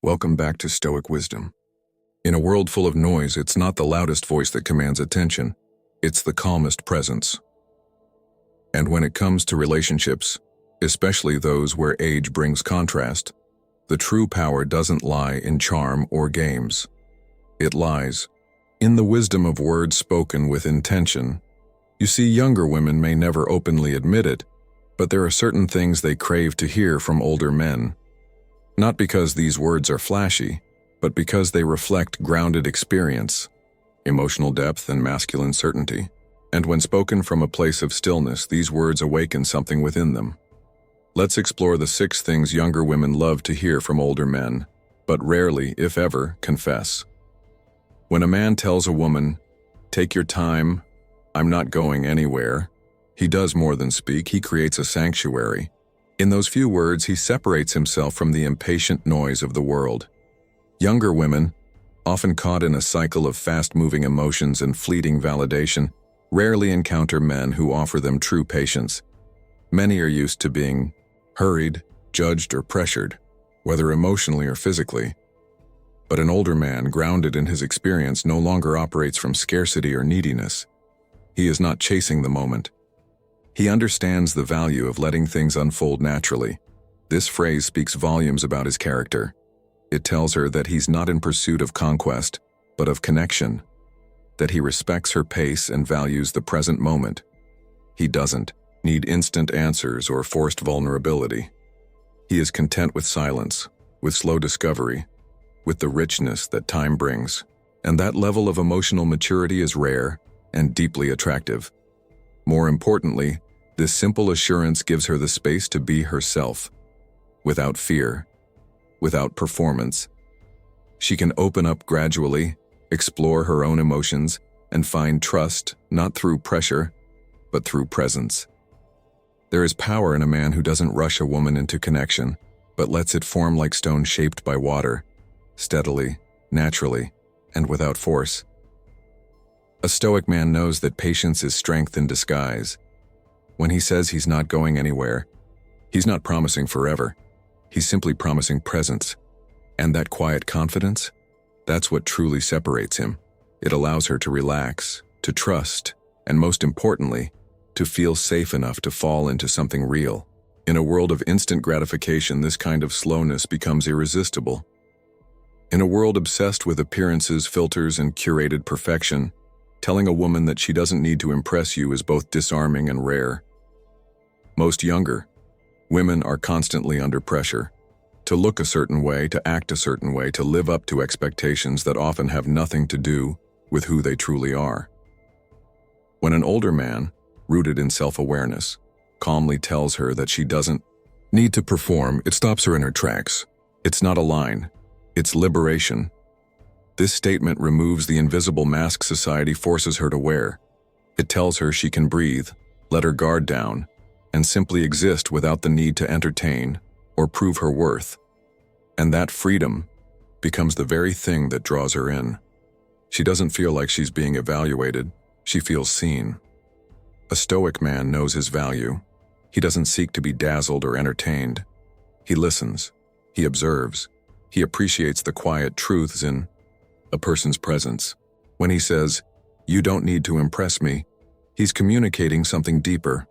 Welcome back to Stoic Wisdom. In a world full of noise, it's not the loudest voice that commands attention, it's the calmest presence. And when it comes to relationships, especially those where age brings contrast, the true power doesn't lie in charm or games. It lies in the wisdom of words spoken with intention. You see, younger women may never openly admit it, but there are certain things they crave to hear from older men. Not because these words are flashy, but because they reflect grounded experience, emotional depth, and masculine certainty. And when spoken from a place of stillness, these words awaken something within them. Let's explore the 6 things younger women love to hear from older men, but rarely, if ever, confess. When a man tells a woman, "Take your time, I'm not going anywhere," he does more than speak, he creates a sanctuary. In those few words, he separates himself from the impatient noise of the world. Younger women, often caught in a cycle of fast-moving emotions and fleeting validation, rarely encounter men who offer them true patience. Many are used to being hurried, judged, or pressured, whether emotionally or physically. But an older man, grounded in his experience, no longer operates from scarcity or neediness. He is not chasing the moment. He understands the value of letting things unfold naturally. This phrase speaks volumes about his character. It tells her that he's not in pursuit of conquest, but of connection, that he respects her pace and values the present moment. He doesn't need instant answers or forced vulnerability. He is content with silence, with slow discovery, with the richness that time brings. And that level of emotional maturity is rare and deeply attractive. More importantly, this simple assurance gives her the space to be herself, without fear, without performance. She can open up gradually, explore her own emotions, and find trust not through pressure, but through presence. There is power in a man who doesn't rush a woman into connection, but lets it form like stone shaped by water, steadily, naturally, and without force. A Stoic man knows that patience is strength in disguise. When he says he's not going anywhere, he's not promising forever. He's simply promising presence. And that quiet confidence, that's what truly separates him. It allows her to relax, to trust, and most importantly, to feel safe enough to fall into something real. In a world of instant gratification, this kind of slowness becomes irresistible. In a world obsessed with appearances, filters, and curated perfection, telling a woman that she doesn't need to impress you is both disarming and rare. Most younger women are constantly under pressure to look a certain way, to act a certain way, to live up to expectations that often have nothing to do with who they truly are. When an older man, rooted in self-awareness, calmly tells her that she doesn't need to perform, it stops her in her tracks. It's not a line, it's liberation. This statement removes the invisible mask society forces her to wear. It tells her she can breathe, let her guard down, and simply exist without the need to entertain or prove her worth. And that freedom becomes the very thing that draws her in. She doesn't feel like she's being evaluated, she feels seen. A Stoic man knows his value. He doesn't seek to be dazzled or entertained. He listens, he observes, he appreciates the quiet truths in a person's presence. When he says, "You don't need to impress me," he's communicating something deeper.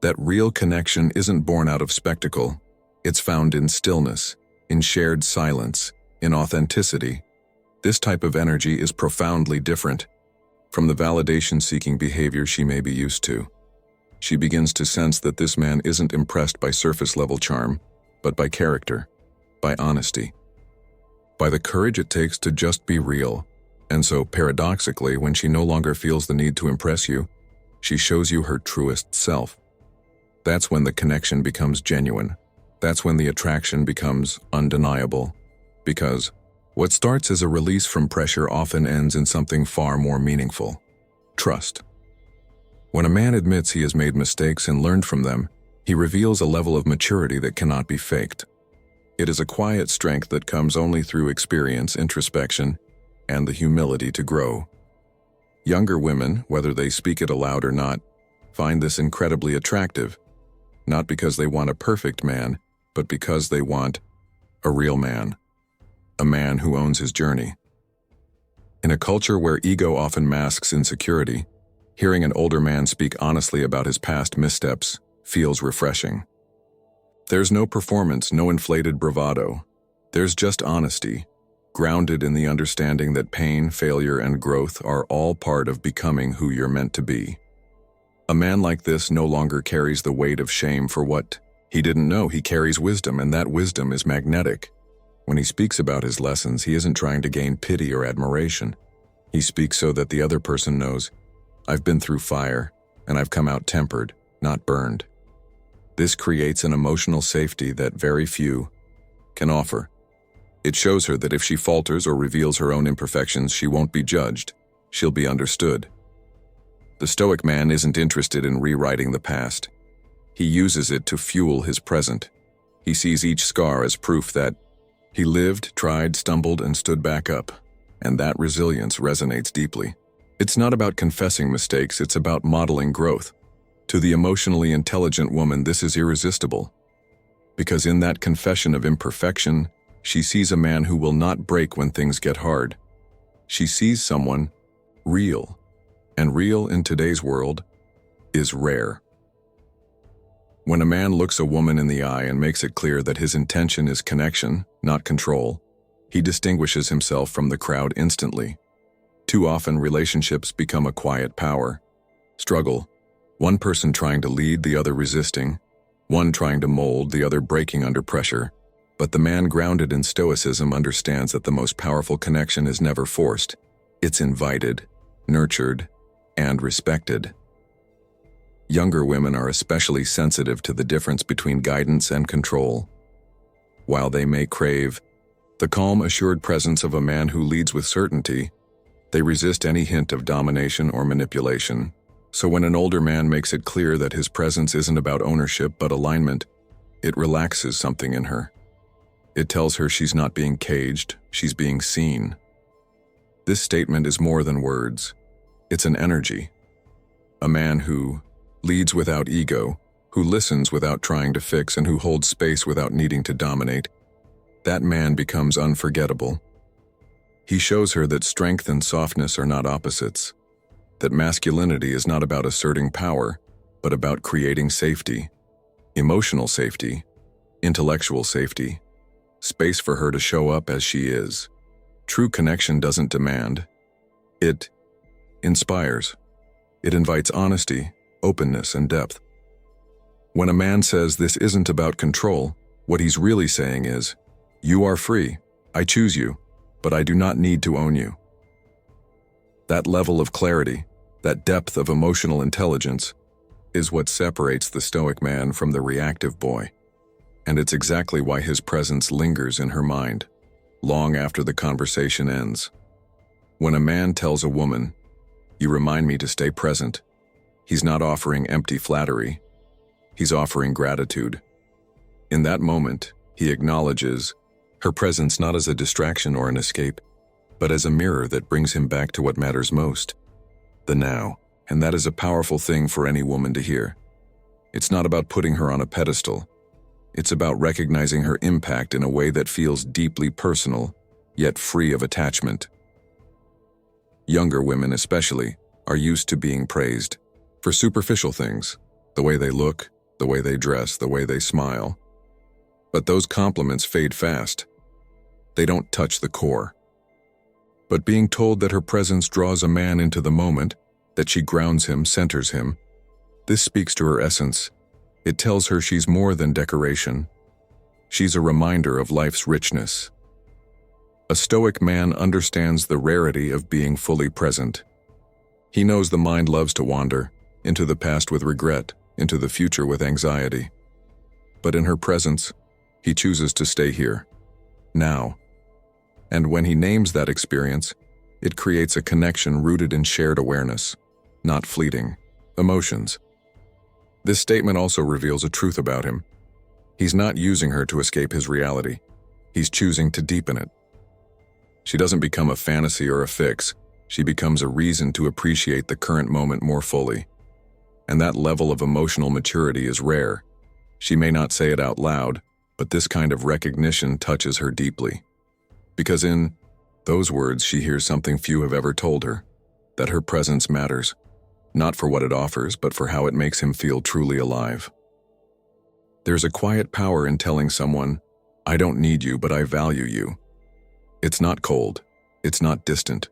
That real connection isn't born out of spectacle. It's found in stillness, in shared silence, in authenticity. This type of energy is profoundly different from the validation-seeking behavior she may be used to. She begins to sense that this man isn't impressed by surface-level charm, but by character, by honesty, by the courage it takes to just be real. And so, paradoxically, when she no longer feels the need to impress you, she shows you her truest self. That's when the connection becomes genuine. That's when the attraction becomes undeniable. Because what starts as a release from pressure often ends in something far more meaningful: trust. When a man admits he has made mistakes and learned from them, he reveals a level of maturity that cannot be faked. It is a quiet strength that comes only through experience, introspection, and the humility to grow. Younger women, whether they speak it aloud or not, find this incredibly attractive, not because they want a perfect man, but because they want a real man. a man who owns his journey. In a culture where ego often masks insecurity, hearing an older man speak honestly about his past missteps feels refreshing. There's no performance, no inflated bravado. There's just honesty, grounded in the understanding that pain, failure, and growth are all part of becoming who you're meant to be. A man like this no longer carries the weight of shame for what he didn't know. He carries wisdom, and that wisdom is magnetic. When he speaks about his lessons, he isn't trying to gain pity or admiration. He speaks so that the other person knows, I've been through fire, and I've come out tempered, not burned. This creates an emotional safety that very few can offer. It shows her that if she falters or reveals her own imperfections, she won't be judged. She'll be understood. The Stoic man isn't interested in rewriting the past. He uses it to fuel his present. He sees each scar as proof that he lived, tried, stumbled, and stood back up, and that resilience resonates deeply. It's not about confessing mistakes, it's about modeling growth. To the emotionally intelligent woman, this is irresistible, because in that confession of imperfection, she sees a man who will not break when things get hard. She sees someone real, and real in today's world is rare. When a man looks a woman in the eye and makes it clear that his intention is connection, not control, he distinguishes himself from the crowd instantly. Too often, relationships become a quiet power struggle. One person trying to lead, the other resisting. One trying to mold, the other breaking under pressure. But the man grounded in Stoicism understands that the most powerful connection is never forced. It's invited, nurtured, and respected. Younger women are especially sensitive to the difference between guidance and control. While they may crave the calm, assured presence of a man who leads with certainty, they resist any hint of domination or manipulation. So when an older man makes it clear that his presence isn't about ownership but alignment, it relaxes something in her. It tells her she's not being caged, she's being seen. This statement is more than words. It's an energy. A man who leads without ego, who listens without trying to fix, and who holds space without needing to dominate, that man becomes unforgettable. He shows her that strength and softness are not opposites, that masculinity is not about asserting power, but about creating safety, emotional safety, intellectual safety, space for her to show up as she is. True connection doesn't demand. It inspires. It invites honesty, openness, and depth. When a man says this isn't about control, what he's really saying is, you are free, I choose you, but I do not need to own you. That level of clarity, that depth of emotional intelligence, is what separates the Stoic man from the reactive boy. And it's exactly why his presence lingers in her mind, long after the conversation ends. When a man tells a woman, you remind me to stay present, he's not offering empty flattery, he's offering gratitude. In that moment, he acknowledges her presence not as a distraction or an escape, but as a mirror that brings him back to what matters most, the now. And that is a powerful thing for any woman to hear. It's not about putting her on a pedestal. It's about recognizing her impact in a way that feels deeply personal, yet free of attachment. Younger women especially are used to being praised for superficial things, the way they look, the way they dress, the way they smile. But those compliments fade fast. They don't touch the core. But being told that her presence draws a man into the moment, that she grounds him, centers him, this speaks to her essence. It tells her she's more than decoration. She's a reminder of life's richness. A Stoic man understands the rarity of being fully present. He knows the mind loves to wander, into the past with regret, into the future with anxiety. But in her presence, he chooses to stay here, now. And when he names that experience, it creates a connection rooted in shared awareness, not fleeting emotions. This statement also reveals a truth about him. He's not using her to escape his reality. He's choosing to deepen it. She doesn't become a fantasy or a fix. She becomes a reason to appreciate the current moment more fully. And that level of emotional maturity is rare. She may not say it out loud, but this kind of recognition touches her deeply. Because in those words, she hears something few have ever told her, that her presence matters, not for what it offers, but for how it makes him feel truly alive. There's a quiet power in telling someone, I don't need you, but I value you. It's not cold. It's not distant.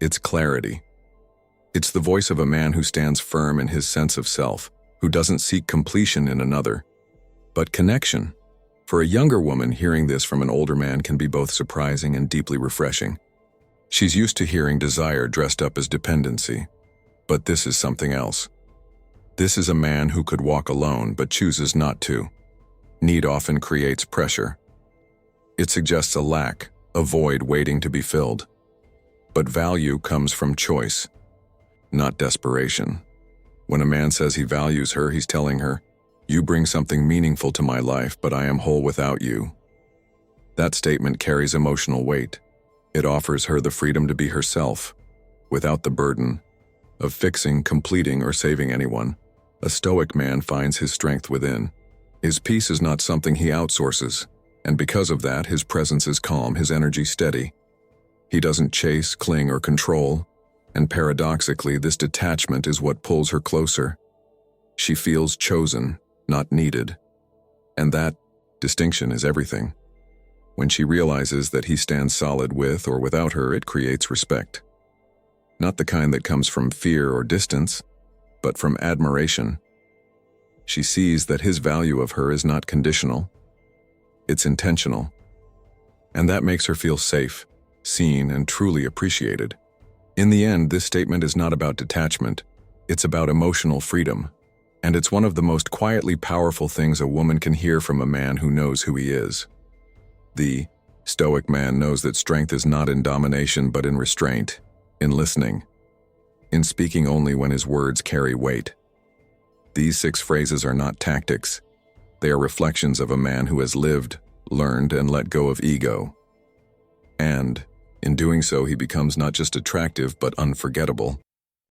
It's clarity. It's the voice of a man who stands firm in his sense of self, who doesn't seek completion in another, but connection. For a younger woman, hearing this from an older man can be both surprising and deeply refreshing. She's used to hearing desire dressed up as dependency, but this is something else. This is a man who could walk alone but chooses not to. Need often creates pressure. It suggests a lack, a void waiting to be filled. But value comes from choice, not desperation. When a man says he values her, he's telling her, you bring something meaningful to my life, but I am whole without you. That statement carries emotional weight. It offers her the freedom to be herself, without the burden of fixing, completing, or saving anyone. A Stoic man finds his strength within. His peace is not something he outsources, and because of that, his presence is calm, his energy steady. He doesn't chase, cling, or control, and paradoxically, this detachment is what pulls her closer. She feels chosen, not needed. And that distinction is everything. When she realizes that he stands solid with or without her, it creates respect. Not the kind that comes from fear or distance, but from admiration. She sees that his value of her is not conditional. It's intentional. And that makes her feel safe, seen, and truly appreciated. In the end, this statement is not about detachment. It's about emotional freedom. And it's one of the most quietly powerful things a woman can hear from a man who knows who he is. The Stoic man knows that strength is not in domination but in restraint, in listening, in speaking only when his words carry weight. These 6 phrases are not tactics. They are reflections of a man who has lived, learned, and let go of ego. And, in doing so, he becomes not just attractive but unforgettable.